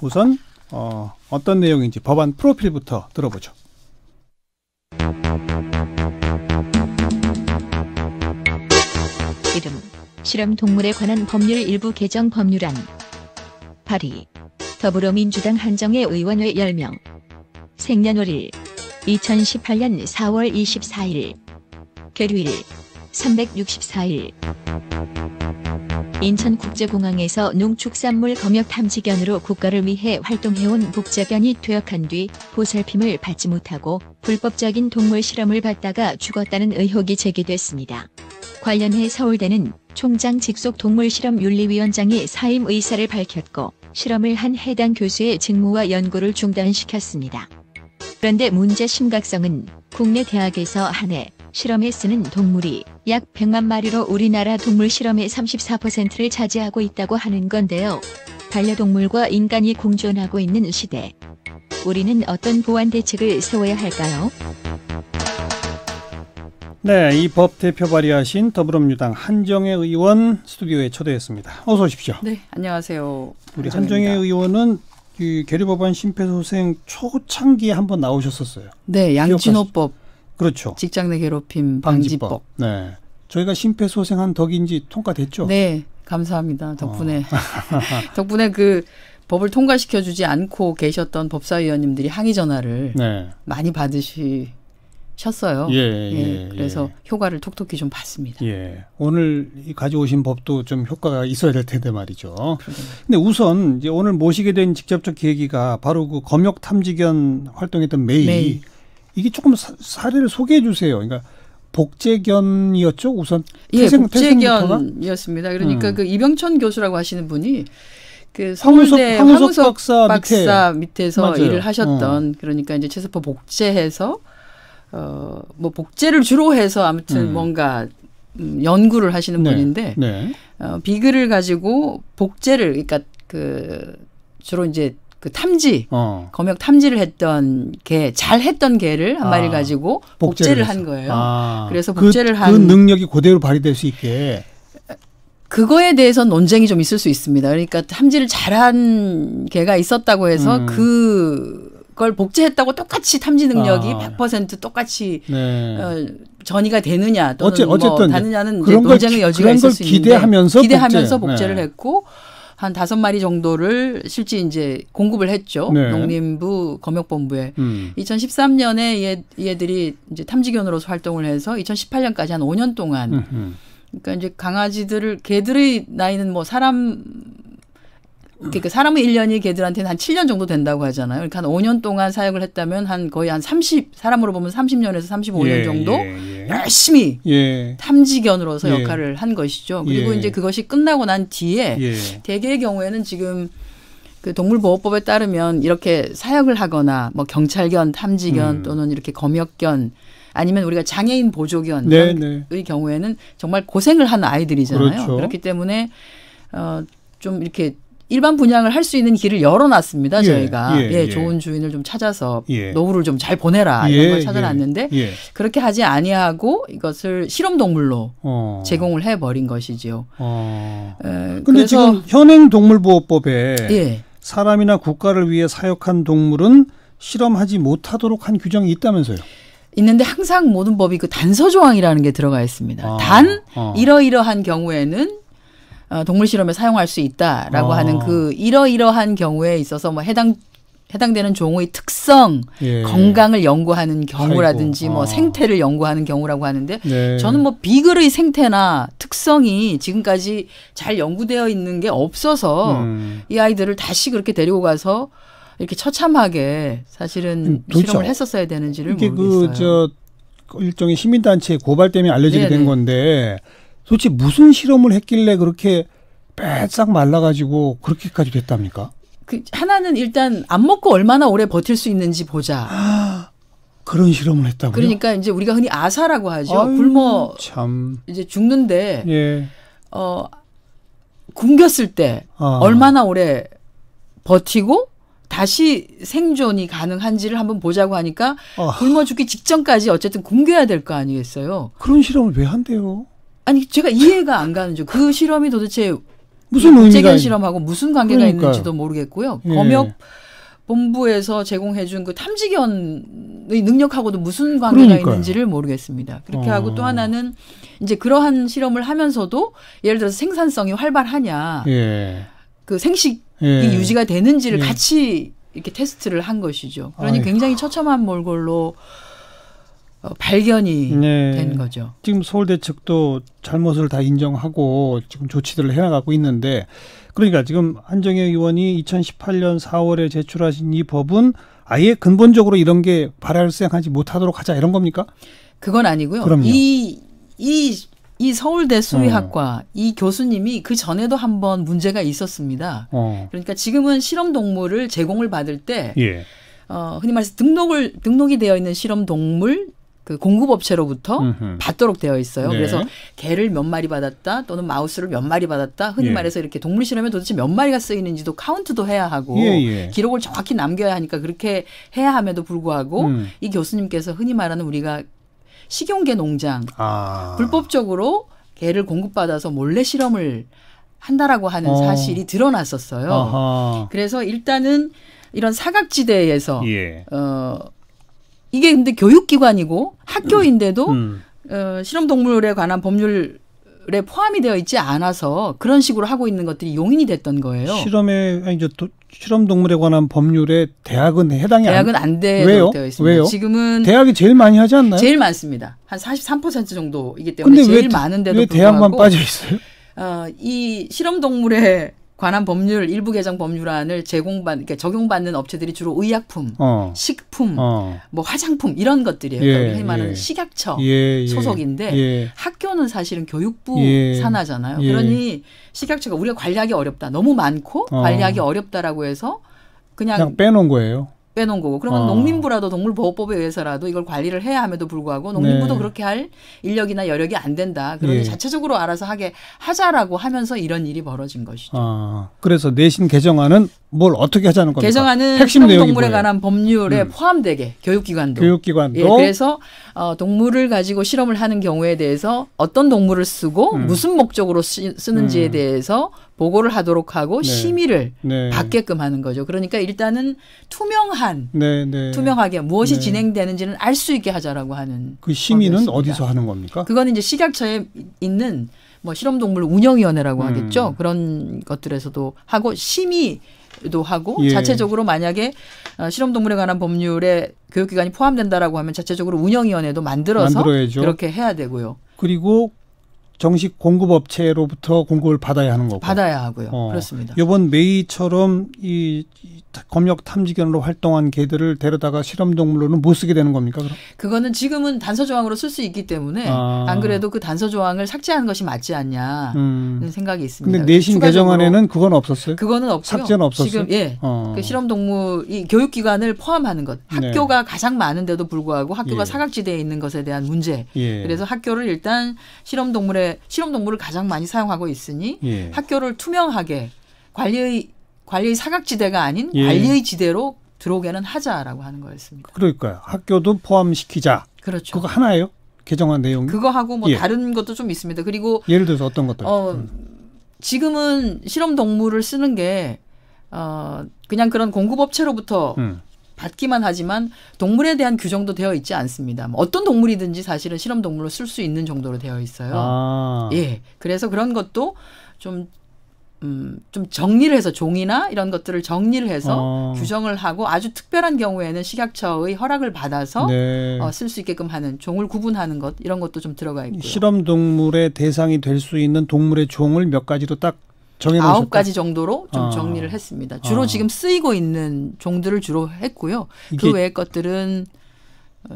우선 어떤 내용인지 법안 프로필부터 들어보죠. 이름, 실험 동물에 관한 법률 일부 개정 법률안. 발의, 더불어민주당 한정혜 의원회 10명. 생년월일, 2018년 4월 24일. 계류일, 364일. 인천국제공항에서 농축산물 검역 탐지견으로 국가를 위해 활동해온 복제견이 퇴역한 뒤 보살핌을 받지 못하고 불법적인 동물 실험을 받다가 죽었다는 의혹이 제기됐습니다. 관련해 서울대는 총장 직속 동물실험윤리위원장이 사임 의사를 밝혔고 실험을 한 해당 교수의 직무와 연구를 중단시켰습니다. 그런데 문제 심각성은 국내 대학에서 한 해 실험에 쓰는 동물이 약 100만 마리로 우리나라 동물 실험의 34%를 차지하고 있다고 하는 건데요. 반려동물과 인간이 공존하고 있는 시대. 우리는 어떤 보완 대책을 세워야 할까요? 네, 이 법 대표 발의하신 더불어민주당 한정혜 의원 스튜디오에 초대했습니다. 어서 오십시오. 네, 안녕하세요. 우리 한정혜 의원은 이 계류법안 심폐소생 초창기에 한번 나오셨었어요. 네, 양진호법. 그렇죠. 직장 내 괴롭힘 방지법. 네, 저희가 심폐소생한 덕인지 통과됐죠. 네, 감사합니다. 덕분에 덕분에 그 법을 통과시켜주지 않고 계셨던 법사위원님들이 항의 전화를 네. 많이 받으셨어요. 그래서 효과를 톡톡히 좀 봤습니다. 예, 오늘 가져오신 법도 좀 효과가 있어야 될 텐데 말이죠. 근데 우선 이제 오늘 모시게 된 직접적 계기가 바로 그 검역 탐지견 활동했던 메이. 이게 조금 사례를 소개해 주세요. 그러니까 복제견이었죠, 우선. 복제견이었습니다. 그러니까 그 이병천 교수라고 하시는 분이 그 서울대 황우석 박사 밑에서 맞아요. 일을 하셨던 그러니까 이제 체세포 복제해서 뭐 복제를 주로 해서 아무튼 뭔가 연구를 하시는 분인데 비글을 가지고 복제를 그러니까 그 주로 이제 그 탐지, 검역 탐지를 했던 개, 잘 했던 개를 한 마리를 가지고 복제를 한 거예요. 그래서 복제를 한. 그 능력이 그대로 발휘될 수 있게. 그거에 대해서 논쟁이 좀 있을 수 있습니다. 그러니까 탐지를 잘한 개가 있었다고 해서 그걸 복제했다고 똑같이 탐지 능력이 100% 똑같이 전이가 되느냐 또는 어쨌든 다느냐는 이제 논쟁의 여지가 있을 수 있는데 기대하면서 복제를 했고 한 5마리 정도를 실제 이제 공급을 했죠. 농림부 검역본부에. 2013년에 얘들이 이제 탐지견으로서 활동을 해서 2018년까지 한 5년 동안 그러니까 이제 강아지들을 개들의 나이는 뭐 그러니까 사람의 1년이 개들한테는 한 7년 정도 된다고 하잖아요. 그러니까 한 5년 동안 사역을 했다면 한 거의 한 30, 사람으로 보면 30년에서 35년 정도 열심히 탐지견으로서 역할을 한 것이죠. 그리고 이제 그것이 끝나고 난 뒤에 대개의 경우에는 지금 그 동물보호법에 따르면 이렇게 사역을 하거나 뭐 경찰견, 탐지견 또는 이렇게 검역견 아니면 우리가 장애인 보조견의 경우에는 정말 고생을 한 아이들이잖아요. 그렇죠. 그렇기 때문에 좀 이렇게 일반 분양을 할 수 있는 길을 열어놨습니다. 저희가 좋은 주인을 좀 찾아서 노후를 좀 잘 보내라 이런 걸 찾아놨는데 그렇게 하지 아니하고 이것을 실험동물로 제공을 해버린 것이지요. 그런데 지금 현행 동물보호법에 사람이나 국가를 위해 사역한 동물은 실험하지 못하도록 한 규정이 있다면서요. 있는데 항상 모든 법이 그 단서 조항이라는 게 들어가 있습니다. 단 이러이러한 경우에는 동물 실험에 사용할 수 있다라고 하는 그 이러이러한 경우에 있어서 뭐 해당되는 종의 특성, 건강을 연구하는 경우라든지 뭐 생태를 연구하는 경우라고 하는데 저는 뭐 비글의 생태나 특성이 지금까지 잘 연구되어 있는 게 없어서 이 아이들을 다시 그렇게 데리고 가서 이렇게 처참하게 사실은 실험을 했었어야 되는지를 모르겠어요. 일종의 시민단체의 고발 때문에 알려지게 된 건데 도대체 무슨 실험을 했길래 그렇게 빼싹 말라가지고 그렇게까지 됐답니까? 그 하나는 일단 안 먹고 얼마나 오래 버틸 수 있는지 보자. 그런 실험을 했다고요? 그러니까 이제 우리가 흔히 아사라고 하죠. 굶어 이제 죽는데 굶겼을 때 얼마나 오래 버티고 다시 생존이 가능한지를 한번 보자고 하니까 굶어 죽기 직전까지 어쨌든 굶겨야 될 거 아니겠어요? 그런 실험을 왜 한대요? 아니 제가 이해가 안 가는 죠. 그 실험이 도대체 무슨 국제견 실험하고 무슨 관계가 그러니까요. 있는지도 모르겠고요. 예. 검역 본부에서 제공해준 그 탐지견의 능력하고도 무슨 관계가 그러니까요. 있는지를 모르겠습니다. 그렇게 하고 또 하나는 이제 그러한 실험을 하면서도 예를 들어서 생산성이 활발하냐, 예. 그 생식이 예. 유지가 되는지를 예. 같이 이렇게 테스트를 한 것이죠. 그러니 아이고. 굉장히 처참한 몰골로 발견이 네. 된 거죠. 지금 서울대 측도 잘못을 다 인정하고 지금 조치들을 해나가고 있는데 그러니까 지금 한정혜 의원이 2018년 4월에 제출하신 이 법은 아예 근본적으로 이런 게 발생하지 못하도록 하자 이런 겁니까? 그건 아니고요. 그럼요. 이 서울대 수의학과 이 교수님이 그 전에도 한번 문제가 있었습니다. 그러니까 지금은 실험 동물을 제공을 받을 때 예. 흔히 말해서 등록이 되어 있는 실험 동물 그 공급업체로부터 받도록 되어 있어요. 네. 그래서 개를 몇 마리 받았다 또는 마우스를 몇 마리 받았다. 흔히 예. 말해서 이렇게 동물 실험에 도대체 몇 마리가 쓰이는지도 카운트도 해야 하고 예. 기록을 정확히 남겨야 하니까 그렇게 해야 함에도 불구하고 이 교수님께서 흔히 말하는 우리가 식용개 농장 불법적으로 개를 공급받아서 몰래 실험을 한다라고 하는 사실이 드러났었어요. 아하. 그래서 일단은 이런 사각지대에서 예. 이게 근데 교육기관이고 학교인데도 음. 실험 동물에 관한 법률에 포함이 되어 있지 않아서 그런 식으로 하고 있는 것들이 용인이 됐던 거예요. 실험 동물에 관한 법률에 대학은 해당이 대학은 안 되도록 되어 있습니다. 왜요? 지금은 대학이 제일 많이 하지 않나요? 제일 많습니다. 한 43% 정도이기 때문에 근데 제일 많은데도 왜 불구하고 대학만 빠져 있어요? 이 실험 동물에 관한 법률 일부 개정 법률안을 그러니까 적용받는 업체들이 주로 의약품, 식품, 뭐 화장품 이런 것들이에요. 그러니까 흔히 말하는 식약처 소속인데 학교는 사실은 교육부 산하잖아요. 그러니 식약처가 우리가 관리하기 어렵다. 너무 많고 관리하기 어렵다라고 해서 그냥 빼놓은 거예요. 빼놓은 거고. 그러면 농림부라도 동물보호법에 의해서라도 이걸 관리를 해야 함에도 불구하고 농림부도 그렇게 할 인력이나 여력이 안 된다. 그러니 자체적으로 알아서 하자라고 하면서 이런 일이 벌어진 것이죠. 그래서 내신 개정안은 뭘 어떻게 하자는 겁니까? 개정안은 핵심 내용이 동물에 뭐예요? 관한 법률에 포함되게 교육기관도. 그래서 동물을 가지고 실험을 하는 경우에 대해서 어떤 동물을 쓰고 무슨 목적으로 쓰는지에 대해서 보고를 하도록 하고 심의를 받게끔 하는 거죠. 그러니까 일단은 투명하게 무엇이 진행되는지는 알 수 있게 하자라고 하는. 그 심의는 법이었습니다. 어디서 하는 겁니까? 그건 이제 식약처에 있는 뭐 실험동물 운영위원회라고 하겠죠. 그런 것들에서도 하고 심의도 하고 자체적으로 만약에 실험동물에 관한 법률에 교육기관이 포함된다라고 하면 자체적으로 운영위원회도 만들어야죠. 그렇게 해야 되고요. 그리고 정식 공급업체로부터 공급을 받아야 하는 거고. 받아야 하고요. 그렇습니다. 이번 메이처럼 이 검역 탐지견으로 활동한 개들을 데려다가 실험동물로는 못 쓰게 되는 겁니까? 그럼? 그거는 지금은 단서 조항으로 쓸 수 있기 때문에 안 그래도 그 단서 조항을 삭제하는 것이 맞지 않냐는 생각이 있습니다. 근데 내신 개정안에는 그건 없었어요? 그거는 없고요. 삭제는 없었어요? 지금 그 실험동물 이 교육기관을 포함하는 것. 학교가 가장 많은데도 불구하고 학교가 사각지대에 있는 것에 대한 문제. 그래서 학교를 일단 실험동물을 가장 많이 사용하고 있으니 학교를 투명하게 관리의 사각지대가 아닌 관리의 지대로 들어오게는 하자라고 하는 거였습니다. 그러니까요. 학교도 포함시키자. 그렇죠. 그거 하나예요? 개정안 내용이? 그거하고 뭐 다른 것도 좀 있습니다. 그리고 예를 들어서 어떤 것들? 지금은 실험 동물을 쓰는 게 그냥 그런 공급업체로부터 받기만 하지만 동물에 대한 규정도 되어 있지 않습니다. 뭐 어떤 동물이든지 사실은 실험 동물로 쓸 수 있는 정도로 되어 있어요. 그래서 그런 것도 좀 정리를 해서 종이나 이런 것들을 정리를 해서 규정을 하고 아주 특별한 경우에는 식약처의 허락을 받아서 쓸 수 있게끔 하는 종을 구분하는 것 이런 것도 좀 들어가 있고요. 실험 동물의 대상이 될 수 있는 동물의 종을 몇 가지로 딱 정해놓으셨다. 9가지 정도로 좀 정리를 했습니다. 주로 지금 쓰이고 있는 종들을 주로 했고요. 그 외의 것들은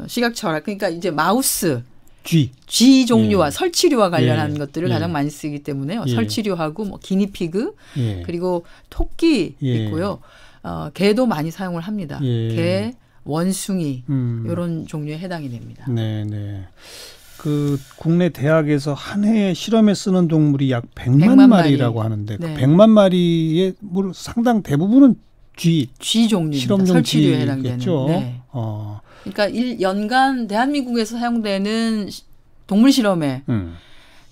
식약처라 그러니까 이제 마우스 쥐 종류와 설치류와 관련한 것들을 가장 많이 쓰기 때문에요. 설치류하고 뭐 기니피그 그리고 토끼 있고요. 개도 많이 사용을 합니다. 개, 원숭이 이런 종류에 해당이 됩니다. 네네. 그 국내 대학에서 한 해에 실험에 쓰는 동물이 약 100만 마리라고 하는데 그 100만 마리의 상당 대부분은 쥐 종류입니다. 실험용 설치류에 해당되는. 그러니까 연간 대한민국에서 사용되는 동물 실험에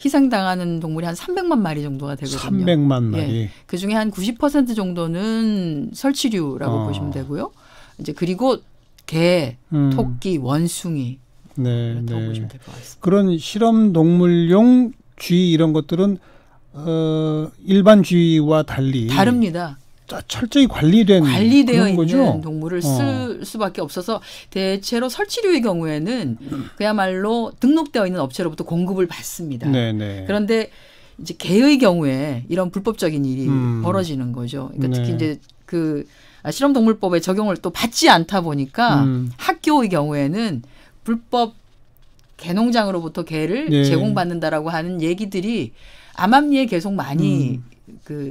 희생당하는 동물이 한 300만 마리 정도가 되거든요. 300만 마리. 예. 그중에 한 90% 정도는 설치류라고 보시면 되고요. 이제 그리고 개, 토끼, 원숭이 그렇다고 보시면 될 것 같습니다. 그런 실험 동물용 쥐 이런 것들은 일반 쥐와 달리 다릅니다. 철저히 관리되어 있는 거죠? 동물을 쓸 수밖에 없어서 대체로 설치류의 경우에는 그야말로 등록되어 있는 업체로부터 공급을 받습니다. 네네. 그런데 이제 개의 경우에 이런 불법적인 일이 벌어지는 거죠. 그러니까 특히 이제 그 실험동물법의 적용을 또 받지 않다 보니까 학교의 경우에는 불법 개농장으로부터 개를 제공받는다라고 하는 얘기들이 암암리에 계속 많이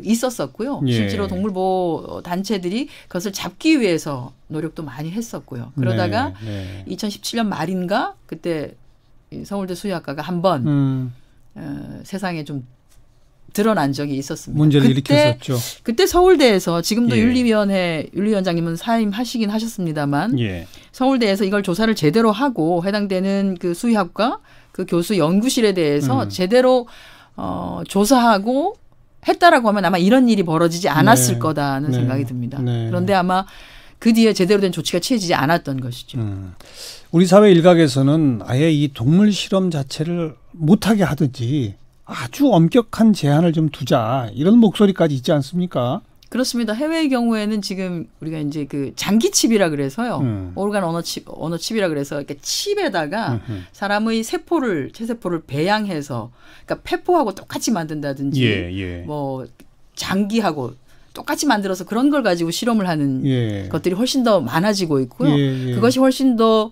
있었었고요. 실제로 동물보호 단체들이 그것을 잡기 위해서 노력도 많이 했었고요. 그러다가 2017년 말인가 그때 서울대 수의학과가 한번 세상에 좀 드러난 적이 있었습니다. 문제를 일으켰었죠. 그때 서울대에서 지금도 윤리위원장님은 사임하시긴 하셨습니다만 서울대에서 이걸 조사를 제대로 하고 해당되는 그 수의학과 그 교수 연구실에 대해서 제대로 조사하고 했다라고 하면 아마 이런 일이 벌어지지 않았을 거다는 생각이 듭니다. 그런데 아마 그 뒤에 제대로 된 조치가 취해지지 않았던 것이죠. 우리 사회 일각에서는 아예 이 동물 실험 자체를 못하게 하든지 아주 엄격한 제한을 좀 두자 이런 목소리까지 있지 않습니까? 그렇습니다. 해외의 경우에는 지금 우리가 이제 그 장기 칩이라 그래서요. 오르간 언어 칩이라 그래서 이렇게 칩에다가 사람의 체세포를 배양해서 그러니까 폐포하고 똑같이 만든다든지 뭐 장기하고 똑같이 만들어서 그런 걸 가지고 실험을 하는 것들이 훨씬 더 많아지고 있고요. 그것이 훨씬 더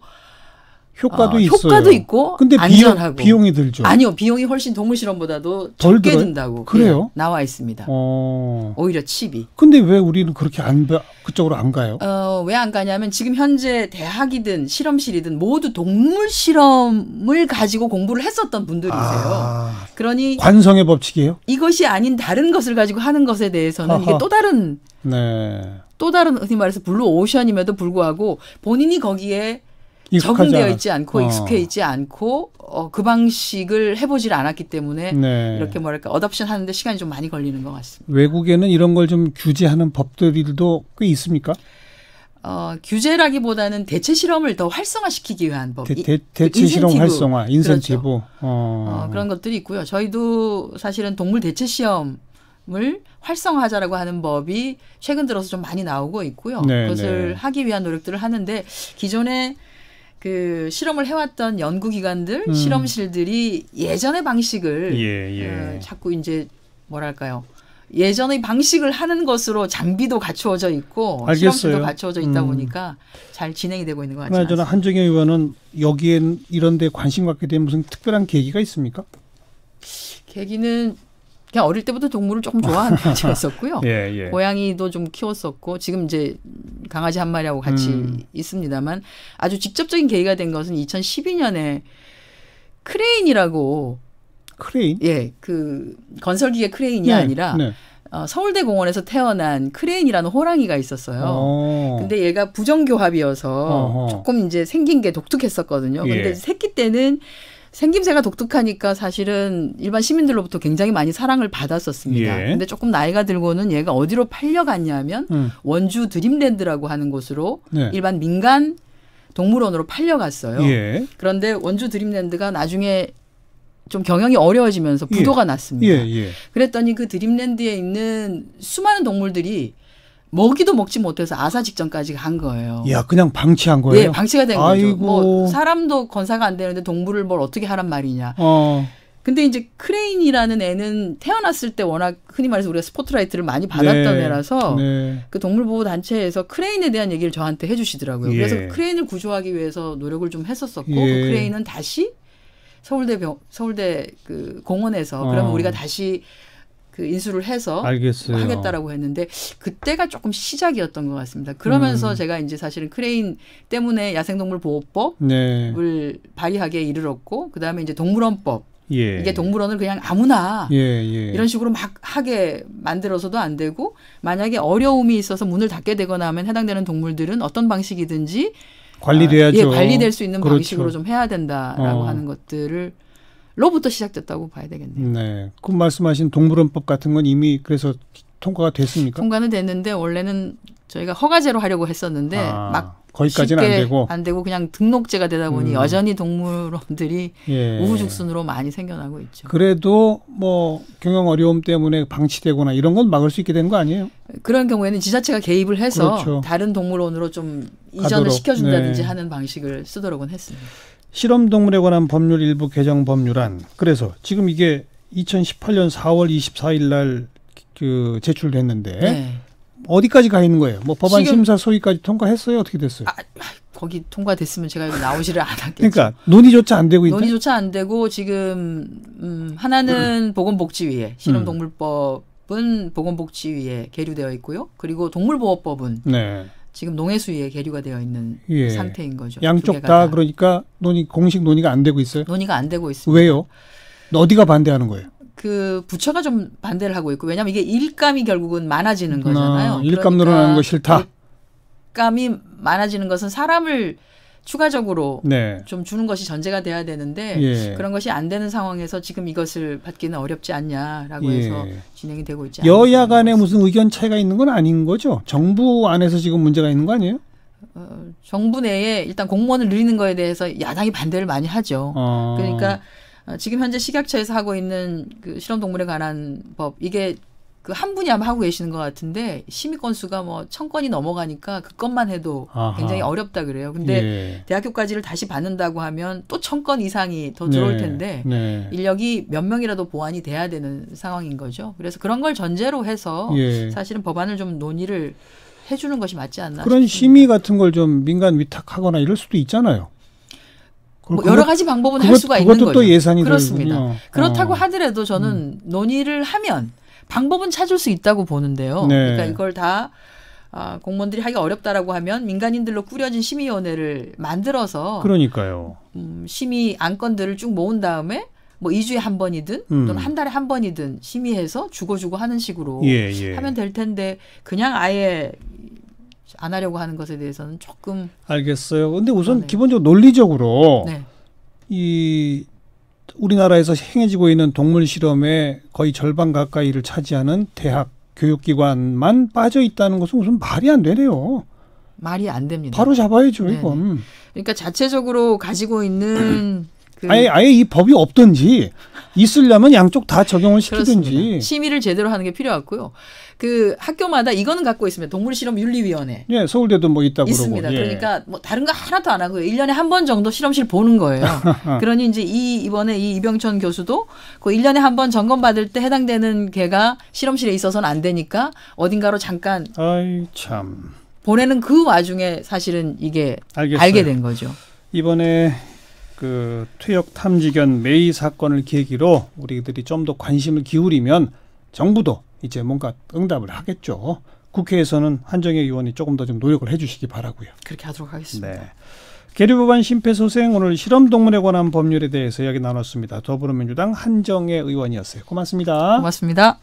효과도 있어요. 효과도 있고 근데 안전하고. 비용이 들죠. 아니요. 비용이 훨씬 동물 실험보다도 적게 든다고. 그래요? 나와 있습니다. 오히려 칩이. 근데 왜 우리는 그렇게 그쪽으로 안 가요? 왜 안 가냐면 지금 현재 대학이든 실험실이든 모두 동물 실험을 가지고 공부를 했었던 분들이세요. 그러니 관성의 법칙이에요? 이것이 아닌 다른 것을 가지고 하는 것에 대해서는 이게 또 다른 흔히 말해서 블루 오션임에도 불구하고 본인이 거기에 적응되어 있지 않고 익숙해 있지 않고 그 방식을 해보질 않았기 때문에 이렇게 뭐랄까 어답션 하는데 시간이 좀 많이 걸리는 것 같습니다. 외국에는 이런 걸 좀 규제하는 법들도 꽤 있습니까? 규제라기보다는 대체 실험을 더 활성화시키기 위한 법. 대체 실험 활성화, 인센티브. 그렇죠. 그런 것들이 있고요. 저희도 사실은 동물 대체 시험을 활성화하자라고 하는 법이 최근 들어서 좀 많이 나오고 있고요. 그것을 하기 위한 노력들을 하는데 기존에 그 실험을 해왔던 연구기관들, 실험실들이 예전의 방식을 자꾸 이제 뭐랄까요. 예전의 방식을 하는 것으로 장비도 갖추어져 있고 실험실도 갖추어져 있다 보니까 잘 진행이 되고 있는 것 같지 않습니다. 한정혜 의원은 여기에 이런 데 관심 갖게 된 무슨 특별한 계기가 있습니까? 계기는 그냥 어릴 때부터 동물을 조금 좋아하는 편이었었고요. 고양이도 좀 키웠었고 지금 이제 강아지 한 마리하고 같이 있습니다만 아주 직접적인 계기가 된 것은 2012년에 크레인이라고 크레인? 그 건설기계 크레인이 아니라 서울대 공원에서 태어난 크레인이라는 호랑이가 있었어요. 근데 얘가 부정교합이어서 조금 이제 생긴 게 독특했었거든요. 근데 새끼 때는 생김새가 독특하니까 사실은 일반 시민들로부터 굉장히 많이 사랑을 받았었습니다. 근데 조금 나이가 들고는 얘가 어디로 팔려갔냐면 원주 드림랜드라고 하는 곳으로 일반 민간 동물원으로 팔려갔어요. 그런데 원주 드림랜드가 나중에 좀 경영이 어려워지면서 부도가 났습니다. 그랬더니 그 드림랜드에 있는 수많은 동물들이 먹이도 먹지 못해서 아사 직전까지 간 거예요. 그냥 방치한 거예요? 방치가 된 거죠. 뭐 사람도 건사가 안 되는데 동물을 뭘 어떻게 하란 말이냐. 근데 이제 크레인이라는 애는 태어났을 때 워낙 흔히 말해서 우리가 스포트라이트를 많이 받았던 애라서 그 동물보호단체에서 크레인에 대한 얘기를 저한테 해주시더라고요. 그래서 크레인을 구조하기 위해서 노력을 좀 했었었고 그 크레인은 다시 서울대 그 공원에서 그러면 우리가 다시 그 인수를 해서 하겠다라고 했는데 그때가 조금 시작이었던 것 같습니다. 그러면서 제가 이제 사실은 크레인 때문에 야생동물보호법을 발의하기에 이르렀고 그다음에 이제 동물원법 이게 동물원을 그냥 아무나 이런 식으로 막 하게 만들어서도 안 되고 만약에 어려움이 있어서 문을 닫게 되거나 하면 해당되는 동물들은 어떤 방식이든지 관리돼야죠. 관리될 수 있는 방식으로 좀 해야 된다라고 하는 것들을 로부터 시작됐다고 봐야 되겠네요. 네. 그 말씀하신 동물원법 같은 건 이미 그래서 통과가 됐습니까? 통과는 됐는데 원래는 저희가 허가제로 하려고 했었는데 막 거기까지는 안 되고 그냥 등록제가 되다 보니 여전히 동물원들이 예. 우후죽순으로 많이 생겨나고 있죠. 그래도 뭐 경영 어려움 때문에 방치되거나 이런 건 막을 수 있게 된 거 아니에요? 그런 경우에는 지자체가 개입을 해서 그렇죠. 다른 동물원으로 좀 이전을 가도록. 시켜준다든지 네. 하는 방식을 쓰도록은 했습니다. 실험동물에 관한 법률 일부 개정 법률안. 그래서 지금 이게 2018년 4월 24일 날 그 제출됐는데 네. 어디까지 가 있는 거예요? 뭐 법안 지금 심사 소위까지 통과했어요? 어떻게 됐어요? 거기 통과됐으면 제가 여기 나오지를 않았겠죠. 그러니까 논의조차 안 되고 있다. 논의조차 안 되고 지금 하나는 보건복지위에 실험동물법은 보건복지위에 계류되어 있고요. 그리고 동물보호법은 네. 지금 농해수위에 계류가 되어 있는 예. 상태인 거죠. 양쪽 다 그러니까 공식 논의가 안 되고 있어요? 논의가 안 되고 있습니다. 왜요? 어디가 반대하는 거예요? 그 부처가 좀 반대를 하고 있고 왜냐하면 이게 일감이 결국은 많아지는 거잖아요. 일감 늘어나는 거 싫다. 일감이 많아지는 것은 사람을 추가적으로 네. 좀 주는 것이 전제가 돼야 되는데 예. 그런 것이 안 되는 상황에서 지금 이것을 받기는 어렵지 않냐라고 해서 진행이 되고 있지 않습니다. 여야 간에 무슨 의견 차이가 있는 건 아닌 거죠? 정부 안에서 지금 문제가 있는 거 아니에요? 정부 내에 일단 공무원을 늘리는 거에 대해서 야당이 반대를 많이 하죠. 그러니까 지금 현재 식약처에서 하고 있는 그 실험동물에 관한 법 이게 그 한 분이 아마 하고 계시는 것 같은데 심의 건수가 뭐 1000건이 넘어가니까 그것만 해도 굉장히 어렵다 그래요. 근데 예. 대학교까지를 다시 받는다고 하면 또 1000건 이상이 더 들어올 텐데 네. 인력이 몇 명이라도 보완이 돼야 되는 상황인 거죠. 그래서 그런 걸 전제로 해서 예. 사실은 법안을 좀 논의를 해주는 것이 맞지 않나 그런 싶습니다. 심의 같은 걸 좀 민간 위탁하거나 이럴 수도 있잖아요. 뭐 여러 가지 방법은 할 수가 있는 거죠. 그것도 또 예산이 그렇습니다. 들군요. 그렇다고 하더라도 저는 논의를 하면 방법은 찾을 수 있다고 보는데요. 네. 그러니까 이걸 다 공무원들이 하기 어렵다라고 하면 민간인들로 꾸려진 심의위원회를 만들어서 그러니까요. 심의 안건들을 쭉 모은 다음에 뭐 2주에 한 번이든 또는 한 달에 한 번이든 심의해서 주고 하는 식으로 하면 될 텐데 그냥 아예 안 하려고 하는 것에 대해서는 조금 알겠어요. 근데 우선 네. 기본적으로 논리적으로 네. 이 우리나라에서 행해지고 있는 동물 실험의 거의 절반 가까이를 차지하는 대학 교육기관만 빠져 있다는 것은 무슨 말이 안 되네요. 말이 안 됩니다. 바로 잡아야죠, 네네. 이건. 그러니까 자체적으로 가지고 있는 아예 이 법이 없든지 있으려면 양쪽 다 적용을 시키든지. 그렇습니다. 심의를 제대로 하는 게 필요하고요. 그 학교마다 이거는 갖고 있습니다. 동물실험윤리위원회. 예, 서울대도 뭐 있다고 있습니다. 그러고. 예. 그러니까 뭐 다른 거 하나도 안 하고요. 1년에 한 번 정도 실험실 보는 거예요. 그러니 이제 이번에 이 이병천 교수도 그 1년에 한 번 점검 받을 때 해당되는 개가 실험실에 있어서는 안 되니까 어딘가로 잠깐 아이 참. 보내는 그 와중에 사실은 이게 알겠어요. 알게 된 거죠. 이번에 그 퇴역 탐지견 메이 사건을 계기로 우리들이 좀 더 관심을 기울이면 정부도 이제 뭔가 응답을 하겠죠. 국회에서는 한정혜 의원이 조금 더 좀 노력을 해주시기 바라고요. 그렇게 하도록 하겠습니다. 네. 계류법안 심폐소생 오늘 실험동물에 관한 법률에 대해서 이야기 나눴습니다. 더불어민주당 한정혜 의원이었어요. 고맙습니다. 고맙습니다.